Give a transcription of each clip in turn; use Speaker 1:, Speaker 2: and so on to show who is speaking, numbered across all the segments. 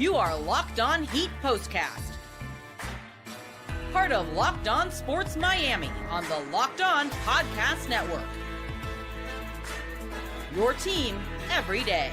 Speaker 1: You are Locked On Heat POSTCAST. Part of Locked On Sports Miami on the Locked On Podcast Network. Your team every day.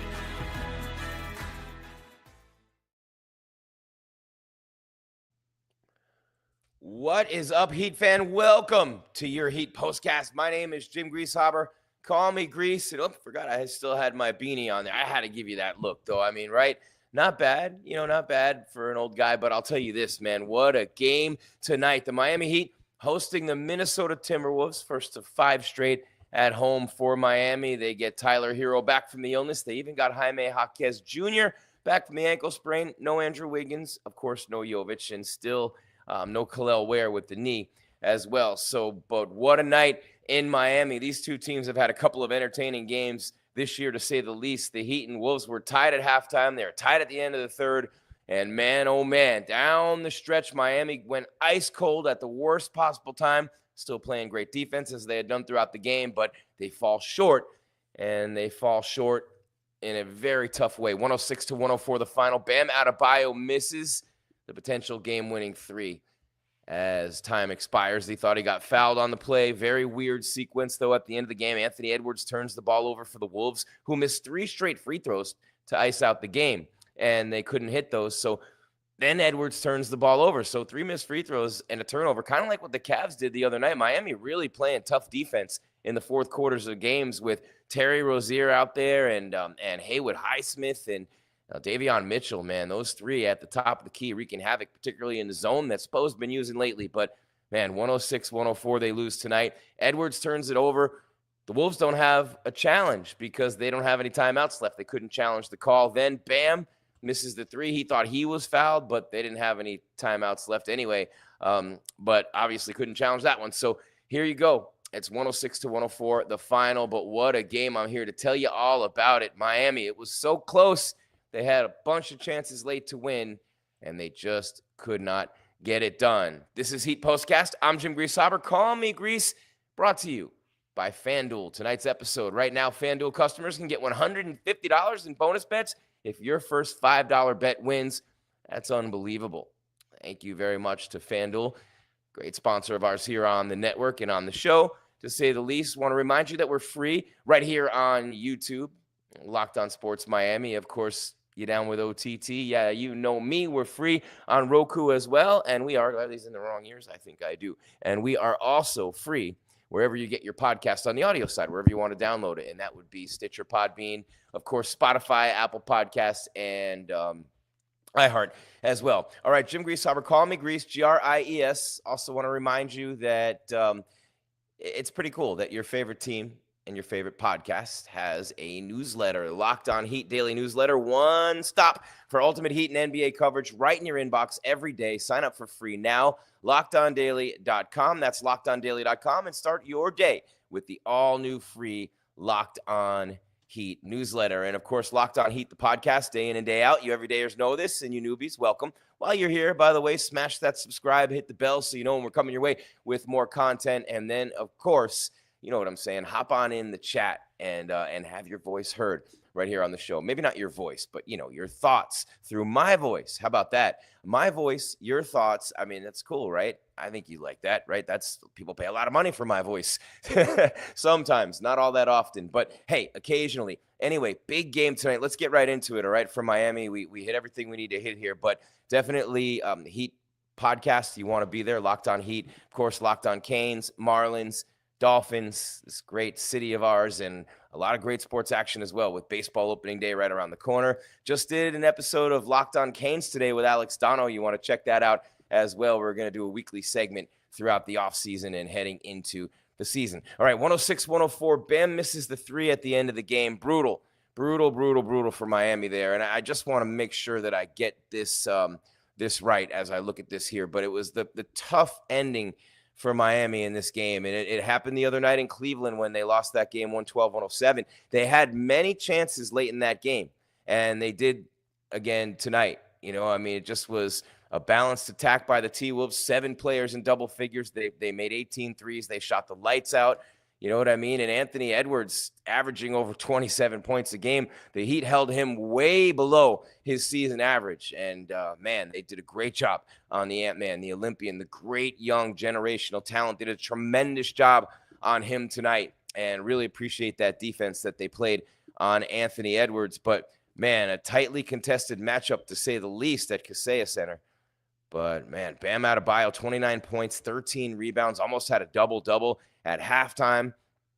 Speaker 2: What is up, Heat fan? Welcome to your Heat Postcast. My name is Jim Greasehaber. Call me Grease. Oh, forgot I still had my beanie on there. I had to give you that look, though. I mean, right? Not bad. Not bad for an old guy. But I'll tell you this, man. What a game tonight. The Miami Heat hosting the Minnesota Timberwolves. First of 5 straight at home for Miami. They get Tyler Herro back from the illness. They even got Jaime Jaquez Jr. back from the ankle sprain. No Andrew Wiggins. Of course, no Jovic. And still no Khalil Ware with the knee as well. But what a night in Miami. These two teams have had a couple of entertaining games this year, to say the least. The Heat and Wolves were tied at halftime. They were tied at the end of the third. And man, oh man, down the stretch, Miami went ice cold at the worst possible time. Still playing great defense as they had done throughout the game, but they fall short, and they fall short in a very tough way. 106-104 the final. Bam Adebayo misses the potential game-winning 3 as time expires. He thought he got fouled on the play. Very weird sequence, though, at the end of the game. Anthony Edwards turns the ball over for the Wolves, who missed 3 straight free throws to ice out the game, and they couldn't hit those. So then Edwards turns the ball over. So 3 missed free throws and a turnover, kind of like what the Cavs did the other night. Miami really playing tough defense in the fourth quarters of games with Terry Rozier out there and Haywood Highsmith and Davion Mitchell, man. Those 3 at the top of the key wreaking havoc, particularly in the zone that Spo's been using lately. But, man, 106-104 they lose tonight. Edwards turns it over. The Wolves don't have a challenge because they don't have any timeouts left. They couldn't challenge the call. Then Bam misses the 3. He thought he was fouled, but they didn't have any timeouts left anyway. But obviously couldn't challenge that one. So here you go. It's 106-104, the final. But what a game. I'm here to tell you all about it. Miami, it was so close. They had a bunch of chances late to win, and they just could not get it done. This is Heat Postcast. I'm Jim Greasehaber. Call me Grease. Brought to you by FanDuel. Tonight's episode. Right now, FanDuel customers can get $150 in bonus bets if your first $5 bet wins. That's unbelievable. Thank you very much to FanDuel. Great sponsor of ours here on the network and on the show, to say the least. Want to remind you that we're free right here on YouTube. Locked On Sports Miami. Of course, you down with OTT? Yeah, you know me. We're free on Roku as well. And we are, at least in the wrong years, I think I do. And we are also free wherever you get your podcast on the audio side, wherever you want to download it. And that would be Stitcher, Podbean, of course, Spotify, Apple Podcasts, and iHeart as well. All right, Jim Greasehaber, call me Grease, Gries. Also want to remind you that it's pretty cool that your favorite team and your favorite podcast has a newsletter, Locked On Heat Daily Newsletter. One stop for ultimate Heat and NBA coverage right in your inbox every day. Sign up for free now, LockedOnDaily.com. That's LockedOnDaily.com, and start your day with the all-new free Locked On Heat newsletter. And, of course, Locked On Heat, the podcast, day in and day out. You everydayers know this, and you newbies, welcome. While you're here, by the way, smash that subscribe, hit the bell so you know when we're coming your way with more content. And then, of course, you know what I'm saying, hop on in the chat and have your voice heard right here on the show. Maybe not your voice, but, your thoughts through my voice. How about that? My voice, your thoughts. I mean, that's cool, right? I think you like that, right? People pay a lot of money for my voice. Sometimes, not all that often, but hey, occasionally. Anyway, big game tonight. Let's get right into it, all right? For Miami, we hit everything we need to hit here, but definitely Heat podcast. You want to be there. Locked On Heat. Of course, Locked On Canes, Marlins, Dolphins, this great city of ours, and a lot of great sports action as well with baseball opening day right around the corner. Just did an episode of Locked On Canes today with Alex Dono. You want to check that out as well. We're going to do a weekly segment throughout the offseason and heading into the season. All right, 106-104. Bam misses the 3 at the end of the game. Brutal for Miami there. And I just want to make sure that I get this right as I look at this here. But it was the tough ending for Miami in this game. And it happened the other night in Cleveland when they lost that game 112-107. They had many chances late in that game, and they did again tonight. It just was a balanced attack by the T-Wolves, 7 players in double figures. They made 18 threes. They shot the lights out. You know what I mean? And Anthony Edwards averaging over 27 points a game. The Heat held him way below his season average. And, man, they did a great job on the Ant-Man, the Olympian, the great young generational talent. Did a tremendous job on him tonight, and really appreciate that defense that they played on Anthony Edwards. But, man, a tightly contested matchup, to say the least, at Kaseya Center. But, man, Bam Adebayo, 29 points, 13 rebounds, almost had a double-double at halftime.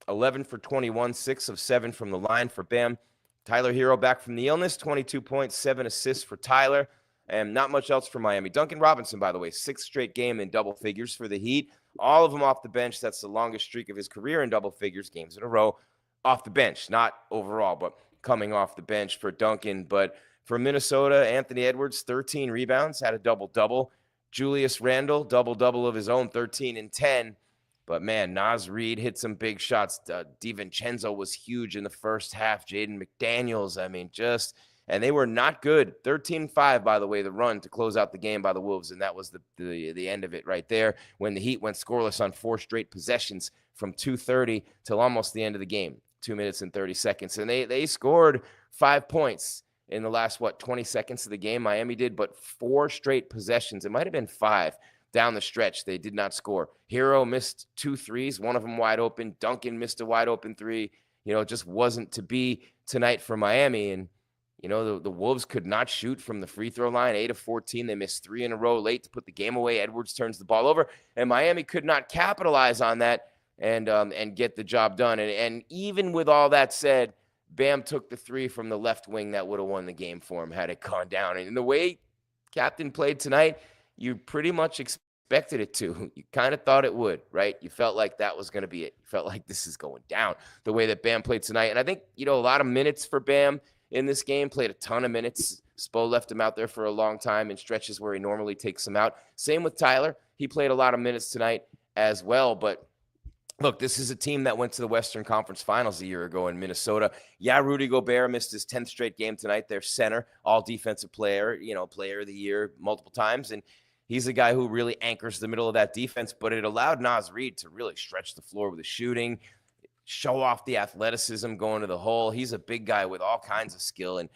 Speaker 2: 11 for 21, 6 of 7 from the line for Bam. Tyler Herro back from the illness, 22 points, 7 assists for Tyler, and not much else for Miami. Duncan Robinson, by the way, 6th straight game in double figures for the Heat. All of them off the bench. That's the longest streak of his career in double figures, games in a row, off the bench, not overall, but coming off the bench for Duncan. But for Minnesota, Anthony Edwards, 13 rebounds, had a double-double. Julius Randle, double-double of his own, 13 and 10. But, man, Naz Reid hit some big shots. DiVincenzo was huge in the first half. Jaden McDaniels, I mean, and they were not good. 13-5, by the way, the run to close out the game by the Wolves, and that was the end of it right there when the Heat went scoreless on 4 straight possessions from 2:30 till almost the end of the game, 2 minutes and 30 seconds. And they scored 5 points in the last, 20 seconds of the game. Miami did, but 4 straight possessions. It might have been 5 down the stretch. They did not score. Herro missed 2 threes, one of them wide open. Duncan missed a wide open 3. It just wasn't to be tonight for Miami. And, the Wolves could not shoot from the free throw line, 8 of 14. They missed 3 in a row late to put the game away. Edwards turns the ball over, and Miami could not capitalize on that and get the job done. And even with all that said, Bam took the 3 from the left wing that would have won the game for him had it gone down. And the way Captain played tonight, you pretty much expected it to. You kind of thought it would, right? You felt like that was going to be it. You felt like this is going down the way that Bam played tonight. And I think, a lot of minutes for Bam in this game, played a ton of minutes. Spo left him out there for a long time in stretches where he normally takes him out. Same with Tyler. He played a lot of minutes tonight as well. But look, this is a team that went to the Western Conference Finals a year ago in Minnesota. Yeah, Rudy Gobert missed his 10th straight game tonight. Their center, all defensive player, player of the year multiple times. And he's a guy who really anchors the middle of that defense, but it allowed Naz Reid to really stretch the floor with his shooting, show off the athleticism going to the hole. He's a big guy with all kinds of skill, and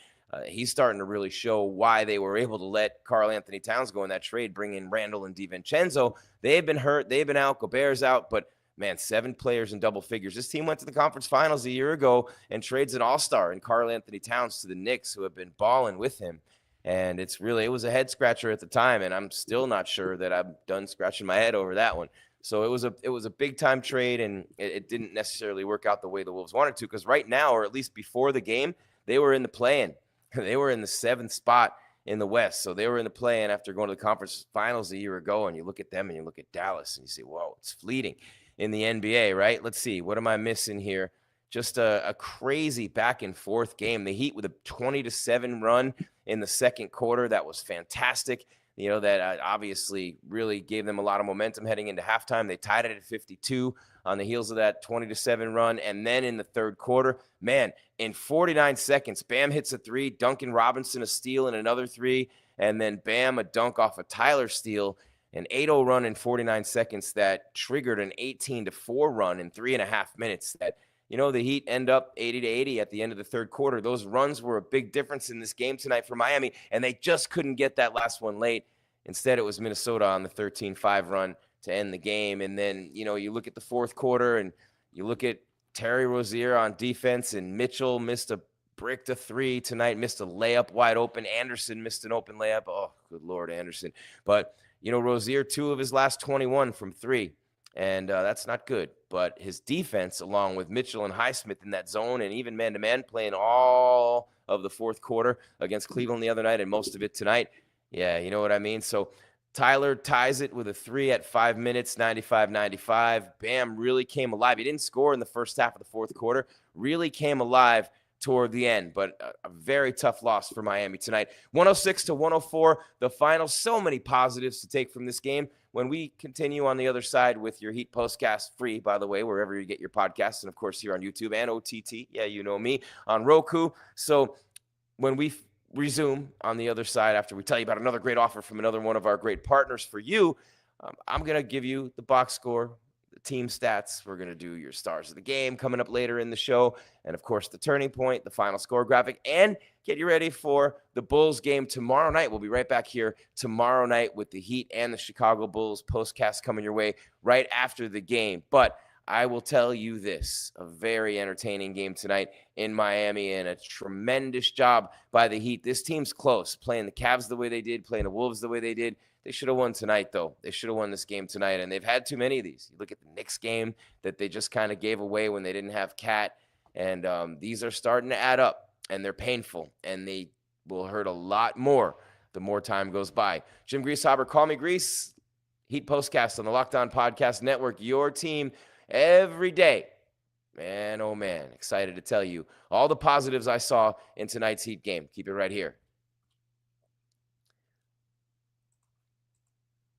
Speaker 2: he's starting to really show why they were able to let Karl Anthony Towns go in that trade, bring in Randle and DiVincenzo. They've been hurt. They've been out. Gobert's out, but man, 7 players in double figures. This team went to the conference finals a year ago and trades an all-star in Karl Anthony Towns to the Knicks, who have been balling with him. And it was a head scratcher at the time, and I'm still not sure that I'm done scratching my head over that one. So it was a big time trade, and it didn't necessarily work out the way the Wolves wanted to, because right now, or at least before the game, they were in the play-in. They were in the 7th spot in the West. So they were in the play-in after going to the conference finals a year ago, and you look at them and you look at Dallas and you say, whoa, it's fleeting in the NBA, right? Let's see. What am I missing here? Just a crazy back and forth game. The Heat with a 20-7 run in the second quarter. That was fantastic. That obviously really gave them a lot of momentum heading into halftime. They tied it at 52 on the heels of that 20-7 run. And then in the third quarter, man, in 49 seconds, Bam hits a 3, Duncan Robinson a steal and another 3, and then Bam a dunk off a Tyler steal. An 8-0 run in 49 seconds that triggered an 18-4 run in 3.5 minutes that, the Heat end up 80-80 at the end of the third quarter. Those runs were a big difference in this game tonight for Miami, and they just couldn't get that last one late. Instead, it was Minnesota on the 13-5 run to end the game. And then, you look at the fourth quarter and you look at Terry Rozier on defense, and Mitchell missed a brick to 3 tonight, missed a layup wide open. Anderson missed an open layup. Oh, good Lord, Anderson. But, Rozier, 2 of his last 21 from 3. And that's not good. But his defense, along with Mitchell and Highsmith in that zone and even man-to-man, playing all of the fourth quarter against Cleveland the other night and most of it tonight. Yeah, you know what I mean? So Tyler ties it with a 3 at 5 minutes, 95-95. Bam really came alive. He didn't score in the first half of the fourth quarter. Really came alive toward the end, but a very tough loss for Miami tonight. 106-104, the final. So many positives to take from this game. When we continue on the other side with your Heat Postcast, free, by the way, wherever you get your podcasts, and of course here on YouTube and OTT, yeah, you know me, on Roku. So when we resume on the other side, after we tell you about another great offer from another one of our great partners for you, I'm going to give you the box score, the team stats. We're going to do your stars of the game coming up later in the show. And, of course, the turning point, the final score graphic, and get you ready for the Bulls game tomorrow night. We'll be right back here tomorrow night with the Heat and the Chicago Bulls postcast coming your way right after the game. But I will tell you this, a very entertaining game tonight in Miami and a tremendous job by the Heat. This team's close, playing the Cavs the way they did, playing the Wolves the way they did. They should have won tonight, though. They should have won this game tonight, and they've had too many of these. You look at the Knicks game that they just kind of gave away when they didn't have Cat, and these are starting to add up, and they're painful, and they will hurt a lot more the more time goes by. Jim Greasehaber, call me Grease. Heat Postcast on the Locked On Podcast Network, your team every day. Man, oh man, excited to tell you all the positives I saw in tonight's Heat game. Keep it right here.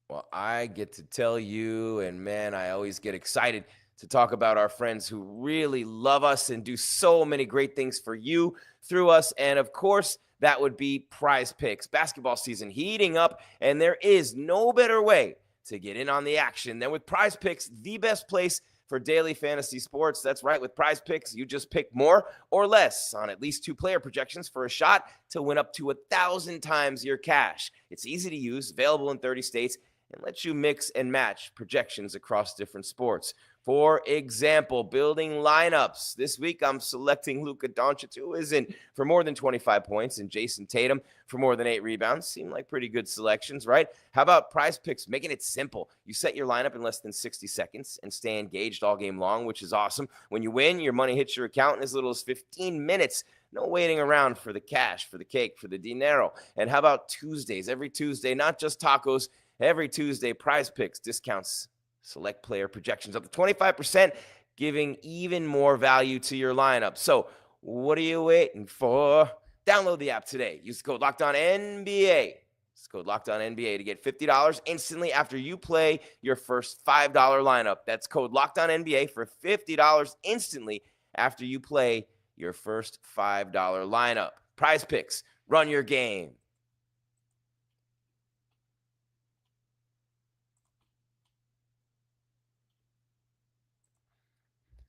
Speaker 2: Well, I get to tell you, and man, I always get excited to talk about our friends who really love us and do so many great things for you through us. And of course, that would be Prize Picks. Basketball season heating up, and there is no better way to get in on the action than with Prize Picks, the best place for daily fantasy sports. That's right. With Prize Picks, you just pick more or less on at least 2 player projections for a shot to win up to 1,000 times your cash. It's easy to use, available in 30 states, and lets you mix and match projections across different sports. For example, building lineups. This week, I'm selecting Luka Doncic, who is in for more than 25 points, and Jason Tatum for more than 8 rebounds. Seem like pretty good selections, right? How about Prize Picks, making it simple? You set your lineup in less than 60 seconds and stay engaged all game long, which is awesome. When you win, your money hits your account in as little as 15 minutes. No waiting around for the cash, for the cake, for the dinero. And how about Tuesdays? Every Tuesday, not just tacos. Every Tuesday, Prize Picks discounts select player projections up to 25%, giving even more value to your lineup. So what are you waiting for? Download the app today. Use the code LOCKEDONNBA. Use code LOCKEDONNBA to get $50 instantly after you play your first $5 lineup. That's code LOCKEDONNBA for $50 instantly after you play your first $5 lineup. Prize Picks, run your game.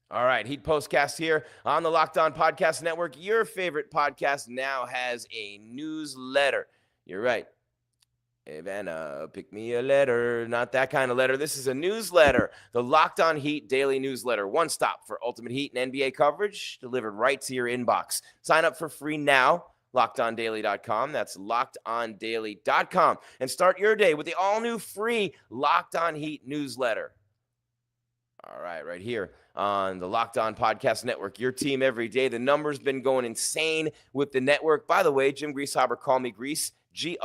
Speaker 2: All right, Heat Postcast here on the Locked On Podcast Network. Your favorite podcast now has a newsletter. You're right. Hey, Vanna, pick me a letter. Not that kind of letter. This is a newsletter. The Locked On Heat Daily Newsletter. One stop for ultimate Heat and NBA coverage delivered right to your inbox. Sign up for free now. LockedOnDaily.com. That's LockedOnDaily.com. And start your day with the all-new free Locked On Heat newsletter. All right here on the Locked On Podcast Network, your team every day. The number's been going insane with the network. By the way, Jim Greasehaber, call me Grease, Grees,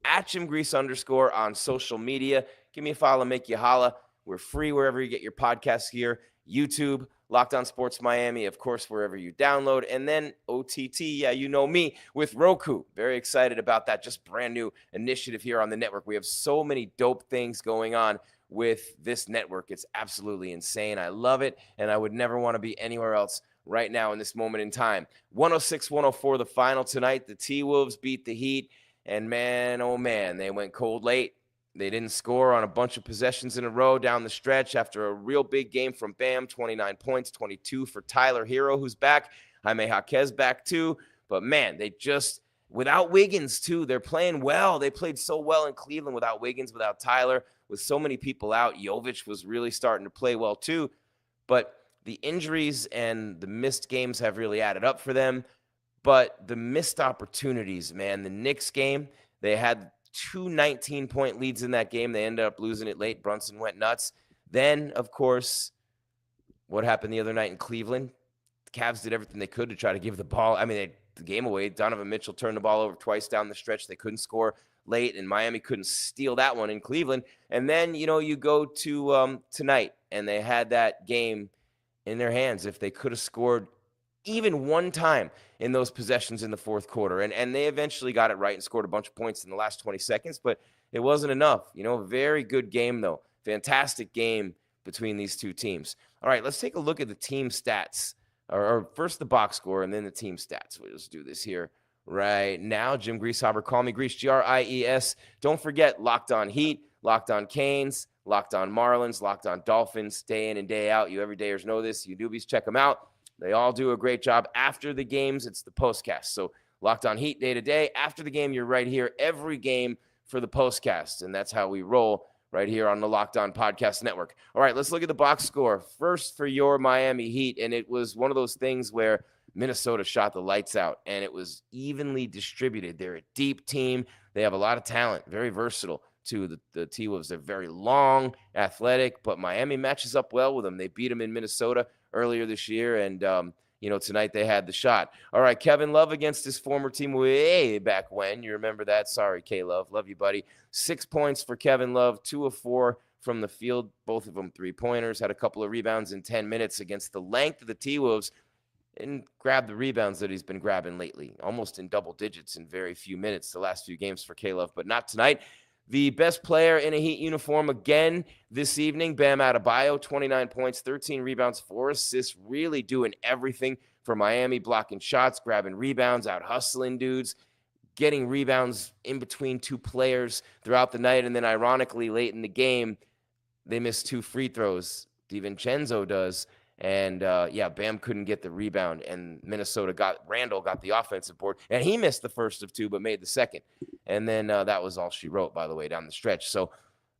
Speaker 2: at Jim Grease _ on social media. Give me a follow, make you holla. We're free wherever you get your podcasts here. YouTube, Locked On Sports Miami, of course, wherever you download. And then OTT, yeah, you know me, with Roku. Very excited about that. Just brand new initiative here on the network. We have so many dope things going on with this network. It's absolutely insane. I love it, and I would never want to be anywhere else right now in this moment in time. 106-104 the final tonight. The T-Wolves beat the Heat, and man, oh man, they went cold late. They didn't score on a bunch of possessions in a row down the stretch after a real big game from Bam, 29 points, 22 for Tyler Herro, who's back. Jaime Jaquez back too. But man, they just, without Wiggins too, they're playing well. They played so well in Cleveland without Wiggins, without Tyler. With so many people out, Jovic was really starting to play well too. But the injuries and the missed games have really added up for them. But the missed opportunities, man, the Knicks game, they had 2 19-point leads in that game. They ended up losing it late. Brunson went nuts. Then, of course, what happened the other night in Cleveland? The Cavs did everything they could to try to give the game away. Donovan Mitchell turned the ball over twice down the stretch. They couldn't score late, and Miami couldn't steal that one in Cleveland. And then, you go to tonight, and they had that game in their hands. If they could have scored even one time in those possessions in the fourth quarter, and they eventually got it right and scored a bunch of points in the last 20 seconds, but it wasn't enough. Very good game, though. Fantastic game between these two teams. All right, let's take a look at the team stats, or first the box score and then the team stats. We'll just do this here right now. Jim Greasehaber, call me Grease, Grees. Don't forget, Locked On Heat, Locked On Canes, Locked On Marlins, Locked On Dolphins, day in and day out. You everydayers know this. You newbies, check them out. They all do a great job. After the games, it's the postcast. So Locked On Heat day to day. After the game, you're right here every game for the postcast. And that's how we roll right here on the Locked On Podcast Network. All right, let's look at the box score. First for your Miami Heat. And it was one of those things where Minnesota shot the lights out, and it was evenly distributed. They're a deep team. They have a lot of talent, very versatile. To the T-Wolves. They're very long, athletic, but Miami matches up well with them. They beat them in Minnesota earlier this year, and, tonight they had the shot. All right, Kevin Love against his former team way back when. You remember that? Sorry, K-Love. Love you, buddy. 6 points for Kevin Love, 2 of 4 from the field, both of them three-pointers, had a couple of rebounds in 10 minutes against the length of the T-Wolves, and grabbed the rebounds that he's been grabbing lately, almost in double digits in very few minutes, the last few games for K-Love, but not tonight. The best player in a Heat uniform again this evening, Bam Adebayo, 29 points, 13 rebounds, 4 assists, really doing everything for Miami, blocking shots, grabbing rebounds, out hustling dudes, getting rebounds in between two players throughout the night. And then ironically, late in the game, they missed 2 free throws. DiVincenzo does. And, Bam couldn't get the rebound, and Randall got the offensive board, and he missed the first of 2 but made the second. And then that was all she wrote, by the way, down the stretch. So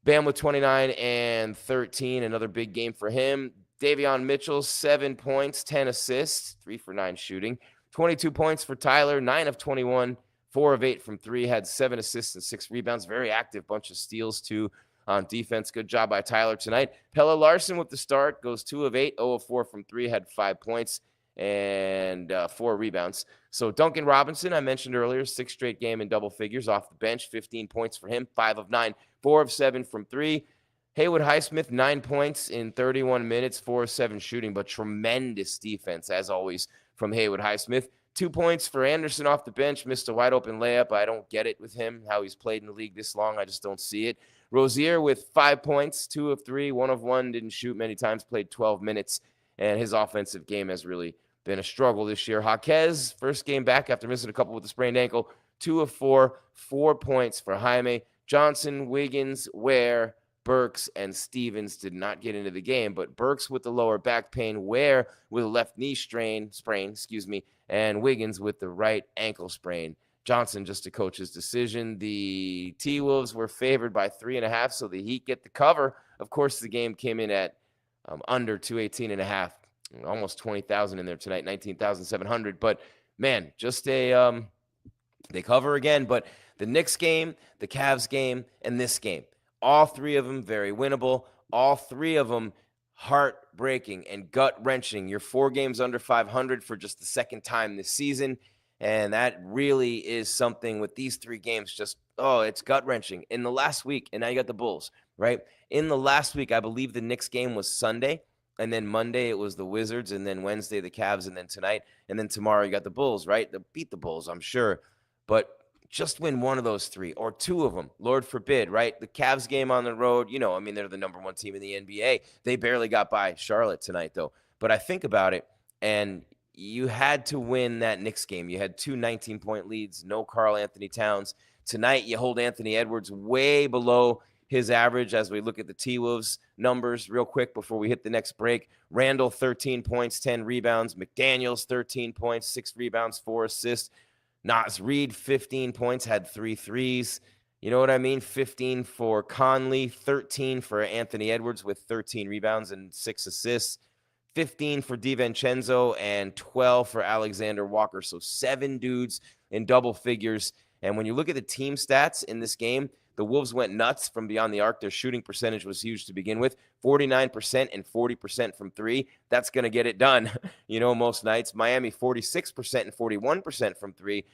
Speaker 2: Bam with 29 and 13, another big game for him. Davion Mitchell, 7 points, 10 assists, 3 for 9 shooting. 22 points for Tyler, 9 of 21, 4 of 8 from 3, had 7 assists and 6 rebounds. Very active, bunch of steals, too. On defense, good job by Tyler tonight. Pelle Larsson with the start, goes 2 of 8, 0 of 4 from 3, had 5 points and 4 rebounds. So Duncan Robinson, I mentioned earlier, 6th straight game in double figures off the bench, 15 points for him, 5 of 9, 4 of 7 from 3. Haywood Highsmith, 9 points in 31 minutes, 4 of 7 shooting, but tremendous defense, as always, from Haywood Highsmith. 2 points for Anderson off the bench, missed a wide-open layup. I don't get it with him, how he's played in the league this long. I just don't see it. Rozier with 5 points, 2 of 3, 1 of 1, didn't shoot many times, played 12 minutes, and his offensive game has really been a struggle this year. Jaquez, first game back after missing a couple with a sprained ankle, 2 of 4, 4 points for Jaime. Johnson, Wiggins, Ware, Burks, and Stevens did not get into the game, but Burks with the lower back pain, Ware with a left knee sprain, and Wiggins with the right ankle sprain. Johnson, just a coach's decision. The T-Wolves were favored by 3.5, so the Heat get the cover. Of course, the game came in at under 218.5, almost 20,000 in there tonight, 19,700. But, man, just they cover again. But the Knicks game, the Cavs game, and this game, all 3 of them very winnable. All 3 of them heartbreaking and gut-wrenching. You're 4 games under 500 for just the second time this season. And that really is something with these 3 games, it's gut-wrenching. In the last week, and now you got the Bulls, right? In the last week, I believe the Knicks game was Sunday, and then Monday it was the Wizards, and then Wednesday the Cavs, and then tonight, and then tomorrow you got the Bulls, right? They'll beat the Bulls, I'm sure. But just win one of those 3 or 2 of them, Lord forbid, right? The Cavs game on the road, they're the number 1 team in the NBA. They barely got by Charlotte tonight, though. But I think about it, and you had to win that Knicks game. You had 2 19-point leads, no Karl Anthony Towns. Tonight, you hold Anthony Edwards way below his average as we look at the T-Wolves numbers real quick before we hit the next break. Randall, 13 points, 10 rebounds. McDaniels, 13 points, 6 rebounds, 4 assists. Naz Reid, 15 points, had 3 threes. You know what I mean? 15 for Conley, 13 for Anthony Edwards with 13 rebounds and 6 assists. 15 for DiVincenzo, and 12 for Alexander Walker. So 7 dudes in double figures. And when you look at the team stats in this game, the Wolves went nuts from beyond the arc. Their shooting percentage was huge to begin with, 49% and 40% from 3. That's going to get it done, most nights. Miami, 46% and 41% from 3.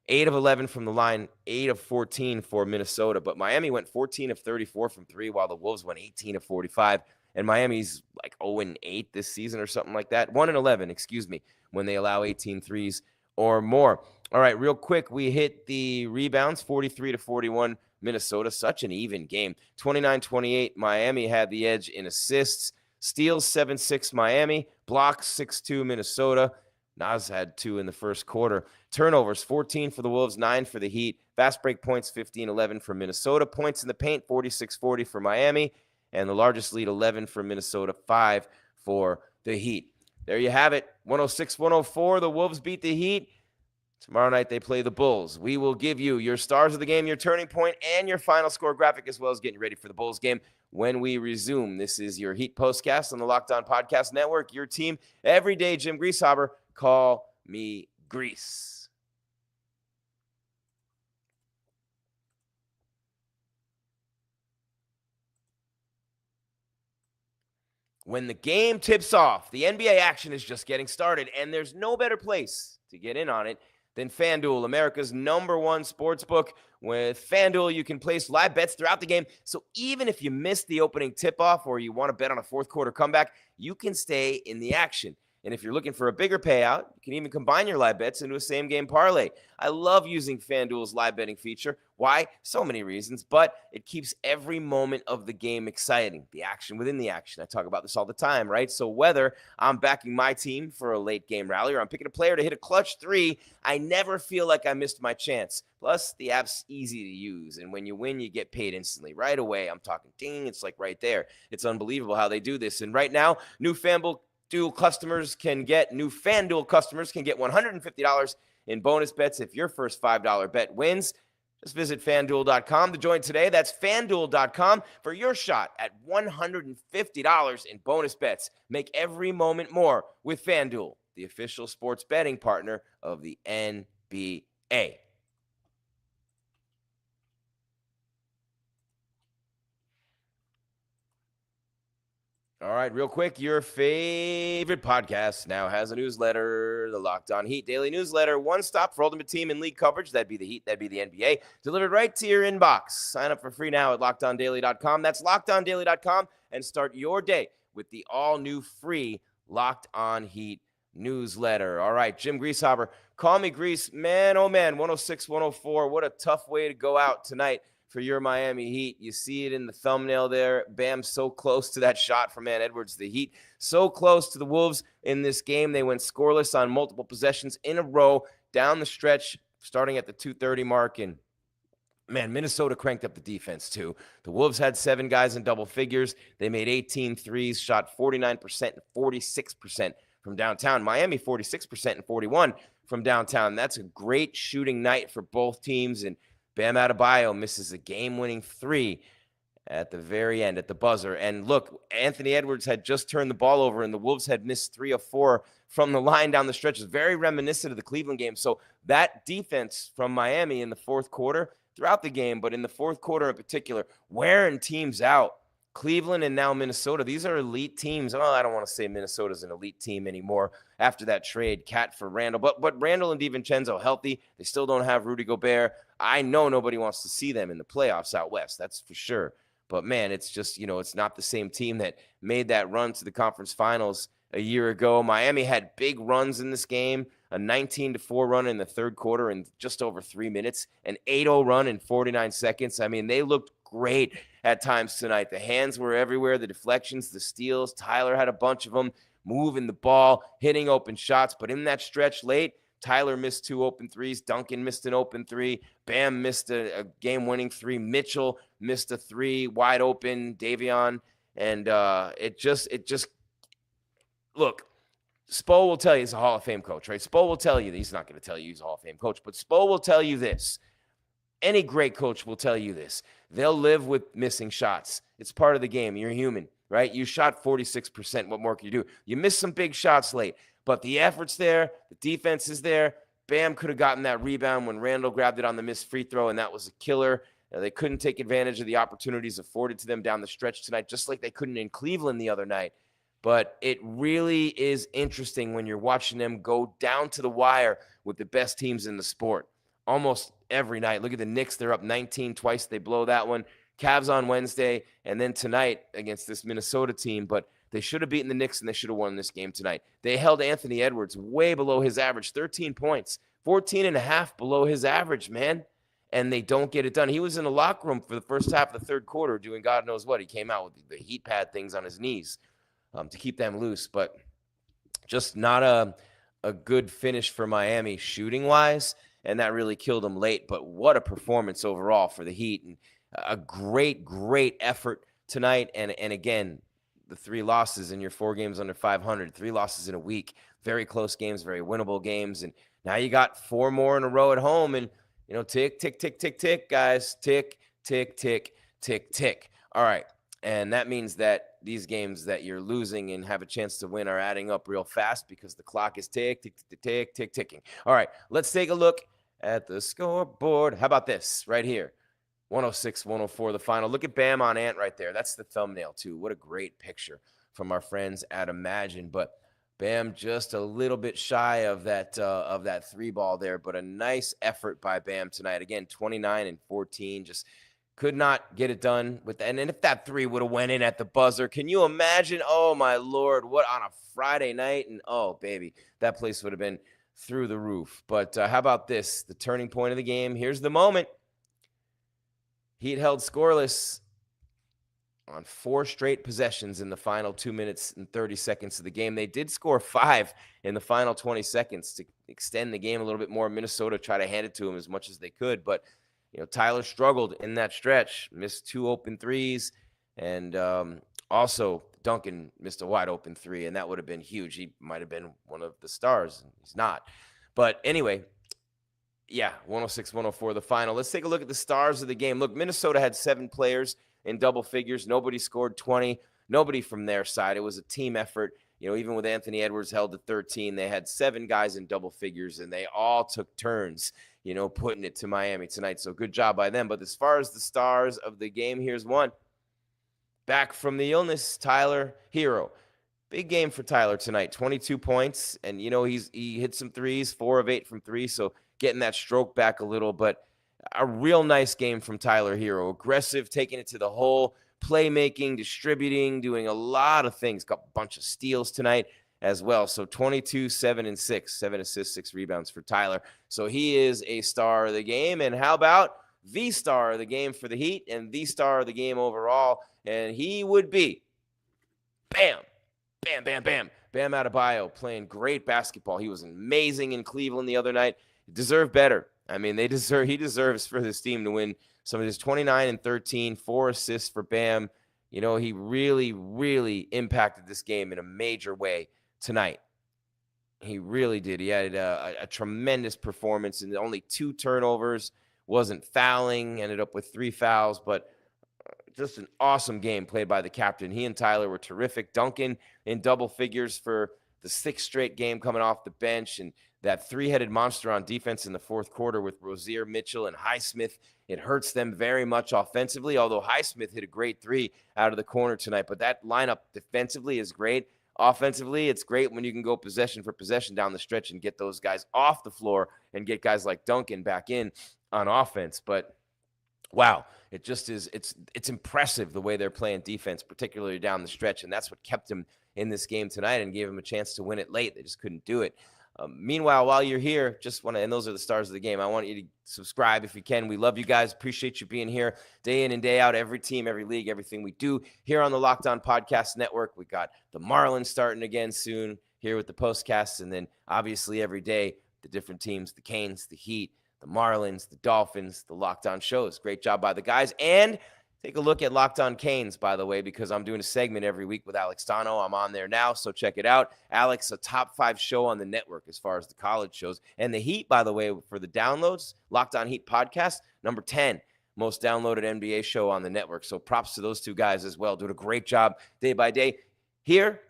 Speaker 2: 8 of 11 from the line, 8 of 14 for Minnesota. But Miami went 14 of 34 from 3, while the Wolves went 18 of 45. And Miami's like 0-8 this season or something like that. 1-11, when they allow 18 threes or more. All right, real quick, we hit the rebounds, 43-41 Minnesota. Such an even game. 29-28, Miami had the edge in assists. Steals, 7-6 Miami. Blocks, 6-2 Minnesota. Naz had 2 in the first quarter. Turnovers, 14 for the Wolves, 9 for the Heat. Fast break points, 15-11 for Minnesota. Points in the paint, 46-40 for Miami. and the largest lead 11 for Minnesota, 5 for the Heat. There you have it. 106-104. The Wolves beat the Heat. Tomorrow night they play the Bulls. We will give you your stars of the game, your turning point, and your final score graphic, as well as getting ready for the Bulls game when we resume. This is your Heat Postcast on the Locked On Podcast Network. Your team every day. Jim Greasehaber. Call me Grease. When the game tips off, the NBA action is just getting started, and there's no better place to get in on it than FanDuel, America's #1 sportsbook. With FanDuel, you can place live bets throughout the game, so even if you missed the opening tip-off or you want to bet on a fourth-quarter comeback, you can stay in the action. And if you're looking for a bigger payout, you can even combine your live bets into a same-game parlay. I love using FanDuel's live betting feature. Why? So many reasons, but it keeps every moment of the game exciting. The action within the action. I talk about this all the time, right? So whether I'm backing my team for a late-game rally or I'm picking a player to hit a clutch three, I never feel like I missed my chance. Plus, the app's easy to use, and when you win, you get paid instantly. Right away, I'm talking ding, it's like right there. It's unbelievable how they do this. And right now, new FanDuel customers can get $150 in bonus bets if your first $5 bet wins. Just visit FanDuel.com to join today. That's FanDuel.com for your shot at $150 in bonus bets. Make every moment more with FanDuel, the official sports betting partner of the NBA. All right, real quick, your favorite podcast now has a newsletter, the Locked On Heat Daily Newsletter. One stop for Ultimate Team and League coverage. That'd be the Heat, that'd be the NBA. Delivered right to your inbox. Sign up for free now at LockedOnDaily.com. That's LockedOnDaily.com, and start your day with the all-new free Locked On Heat newsletter. All right, Jim Greasehaber, call me Grease. Man, oh man, 106-104. What a tough way to go out tonight for your Miami Heat. You see it in the thumbnail there. Bam, so close to that shot from Edwards. The Heat so close to the Wolves in this game. They went scoreless on multiple possessions in a row down the stretch, starting at the 2:30 mark. And man, Minnesota cranked up the defense too. The Wolves had 7 guys in double figures. They made 18 threes, shot 49% and 46% from downtown. Miami 46% and 41 from downtown. That's a great shooting night for both teams. And Bam Adebayo misses a game-winning 3 at the very end, at the buzzer. And look, Anthony Edwards had just turned the ball over, and the Wolves had missed 3 of 4 from the line down the stretch. It's very reminiscent of the Cleveland game. So that defense from Miami in the fourth quarter, throughout the game, but in the fourth quarter in particular, wearing teams out. Cleveland and now Minnesota, these are elite teams. Oh, I don't want to say Minnesota's an elite team anymore after that trade, Cat for Randall. But Randall and DiVincenzo healthy. They still don't have Rudy Gobert. I know nobody wants to see them in the playoffs out west. That's for sure. But, man, it's just, it's not the same team that made that run to the conference finals a year ago. Miami had big runs in this game, a 19-4 run in the third quarter in just over 3 minutes, an 8-0 run in 49 seconds. I mean, they looked great at times tonight. The hands were everywhere, the deflections, the steals. Tyler had a bunch of them, moving the ball, hitting open shots. But in that stretch late, Tyler missed 2 open threes. Duncan missed an open 3. Bam missed a game-winning 3. Mitchell missed a 3 wide open. Davion. And it just look, Spo will tell you he's a Hall of Fame coach, right? Spo will tell you, he's not going to tell you he's a Hall of Fame coach, but Spo will tell you this. Any great coach will tell you this. They'll live with missing shots. It's part of the game. You're human, right? You shot 46%. What more can you do? You missed some big shots late, but the effort's there. The defense is there. Bam could have gotten that rebound when Randall grabbed it on the missed free throw, and that was a killer. They couldn't take advantage of the opportunities afforded to them down the stretch tonight, just like they couldn't in Cleveland the other night. But it really is interesting when you're watching them go down to the wire with the best teams in the sport. Almost every night. Look at the Knicks. They're up 19 twice. They blow that one. Cavs on Wednesday, and then tonight against this Minnesota team. But they should have beaten the Knicks, and they should have won this game tonight. They held Anthony Edwards way below his average, 13 points, 14.5 below his average, man. And they don't get it done. He was in the locker room for the first half of the third quarter doing God knows what. He came out with the heat pad things on his knees to keep them loose. But just not a good finish for Miami shooting-wise. And that really killed him late. But what a performance overall for the Heat. And a great, great effort tonight. And again, the 3 losses in your 4 games under 500, 3 losses in a week, very close games, very winnable games. And now you got 4 more in a row at home. And, tick, tick, tick, tick, tick, guys. Tick, tick, tick, tick, tick. All right. And that means that these games that you're losing and have a chance to win are adding up real fast because the clock is tick, tick, tick, tick, tick, ticking. All right, let's take a look at the scoreboard. How about this right here? 106-104, the final. Look at Bam on Ant right there. That's the thumbnail, too. What a great picture from our friends at Imagine. But Bam just a little bit shy of that 3 ball there, but a nice effort by Bam tonight. Again, 29 and 14, just could not get it done with that. And if that 3 would have went in at the buzzer, can you imagine? Oh, my Lord, what on a Friday night? And, oh, baby, that place would have been through the roof. But how about this? The turning point of the game. Here's the moment. Heat held scoreless on 4 straight possessions in the final 2 minutes and 30 seconds of the game. They did score 5 in the final 20 seconds to extend the game a little bit more. Minnesota tried to hand it to them as much as they could, but Tyler struggled in that stretch, missed 2 open threes, and also Duncan missed a wide open 3, and that would have been huge. He might have been one of the stars. He's not. But anyway, yeah, 106-104, the final. Let's take a look at the stars of the game. Look, Minnesota had 7 players in double figures. Nobody scored 20. Nobody from their side. It was a team effort. Even with Anthony Edwards held to 13, they had 7 guys in double figures, and they all took turns, putting it to Miami tonight. So good job by them. But as far as the stars of the game, here's one. Back from the illness, Tyler Herro. Big game for Tyler tonight, 22 points. And, he hit some threes, 4 of 8 from 3. So getting that stroke back a little. But a real nice game from Tyler Herro. Aggressive, taking it to the hole, playmaking, distributing, doing a lot of things. Got a bunch of steals tonight as well. So 22, 7, and 6. 7 assists, 6 rebounds for Tyler. So he is a star of the game. And how about the star of the game for the Heat and the star of the game overall? And he would be Bam, Bam, Bam, Bam. Bam Adebayo playing great basketball. He was amazing in Cleveland the other night. He deserved better. I mean, he deserves for this team to win. Some of his 29 and 13, 4 assists for Bam. He really, really impacted this game in a major way tonight. He really did. He had a tremendous performance and only 2 turnovers, wasn't fouling, ended up with 3 fouls, but just an awesome game played by the captain. He and Tyler were terrific. Duncan in double figures for the 6th straight game coming off the bench, and that 3-headed monster on defense in the 4th quarter with Rozier, Mitchell, and Highsmith. It hurts them very much offensively, although Highsmith hit a great 3 out of the corner tonight. But that lineup defensively is great. Offensively, it's great when you can go possession for possession down the stretch and get those guys off the floor and get guys like Duncan back in on offense. But wow, it just is. It's impressive the way they're playing defense, particularly down the stretch, and that's what kept them in this game tonight and gave them a chance to win it late. They just couldn't do it. Meanwhile, while you're here, and those are the stars of the game, I want you to subscribe if you can. We love you guys. Appreciate you being here day in and day out, every team, every league, everything we do here on the Locked On Podcast Network. We got the Marlins starting again soon here with the postcasts, and then obviously every day, the different teams, the Canes, the Heat, the Marlins, the Dolphins, the Locked On shows. Great job by the guys. And take a look at Locked On Canes, by the way, because I'm doing a segment every week with Alex Tano. I'm on there now, so check it out. Alex, a top 5 show on the network as far as the college shows. And the Heat, by the way, for the downloads, Locked On Heat podcast, number 10, most downloaded NBA show on the network. So props to those 2 guys as well. Doing a great job day by day. Here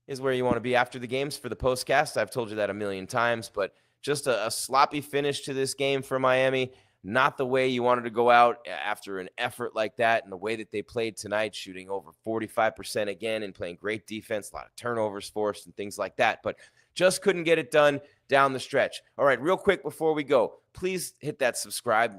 Speaker 2: is where you want to be after the games for the postcast. I've told you that a million times, but just a sloppy finish to this game for Miami. Not the way you wanted to go out after an effort like that, and the way that they played tonight, shooting over 45% again and playing great defense, a lot of turnovers forced and things like that, but just couldn't get it done down the stretch. All right, real quick before we go, please hit that subscribe,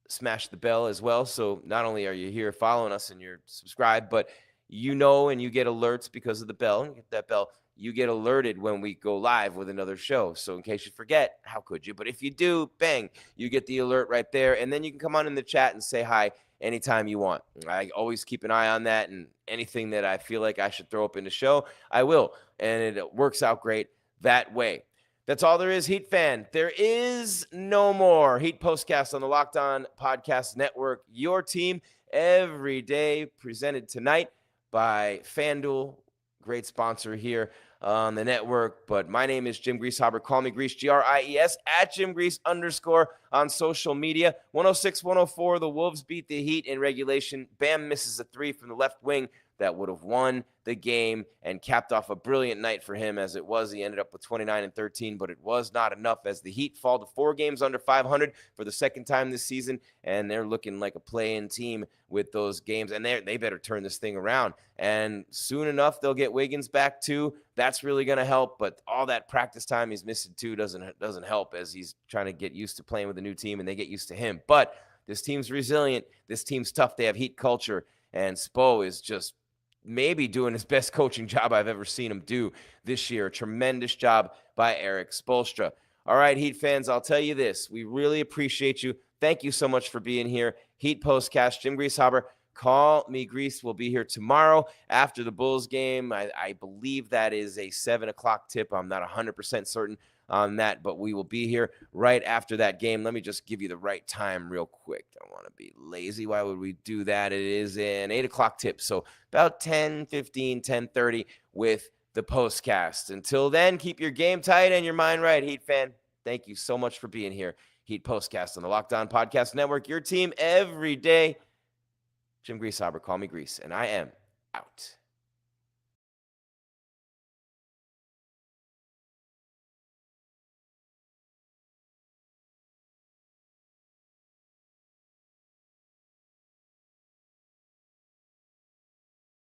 Speaker 2: smash the bell as well. So not only are you here following us and you're subscribed, but and you get alerts because of the bell. And get that bell. You get alerted when we go live with another show. So in case you forget, how could you? But if you do, bang, you get the alert right there. And then you can come on in the chat and say hi anytime you want. I always keep an eye on that, and anything that I feel like I should throw up in the show, I will. And it works out great that way. That's all there is, Heat fan. There is no more Heat Postcast on the Locked On Podcast Network. Your team every day, presented tonight by FanDuel, great sponsor here on the network. But my name is Jim Greasehaber. Call me Grease, Gries, at Jim Grease _ on social media. 106-104, the Wolves beat the Heat in regulation. Bam misses a three from the left wing that would have won the game and capped off a brilliant night for him as it was. He ended up with 29 and 13, but it was not enough as the Heat fall to 4 games under 500 for the second time this season, and they're looking like a play-in team with those games, and they better turn this thing around. And soon enough, they'll get Wiggins back too. That's really going to help, but all that practice time he's missing too doesn't help as he's trying to get used to playing with a new team, and they get used to him. But this team's resilient. This team's tough. They have Heat culture, and Spo is just maybe doing his best coaching job I've ever seen him do this year. A tremendous job by Erik Spoelstra. All right, Heat fans, I'll tell you this. We really appreciate you. Thank you so much for being here. Heat Postcast, Jim Greasehaber. Call me Grease. Will be here tomorrow after the Bulls game. I believe that is a 7 o'clock tip. I'm not 100% certain on that, but we will be here right after that game. Let me just give you the right time real quick. Don't want to be lazy. Why would we do that? It is an 8 o'clock tip. So about 10:15, 10:30 with the postcast. Until then, keep your game tight and your mind right, Heat fan. Thank you so much for being here. Heat Postcast on the Locked On Podcast Network. Your team every day. Jim Greasehaber, call me Grease, and I am out.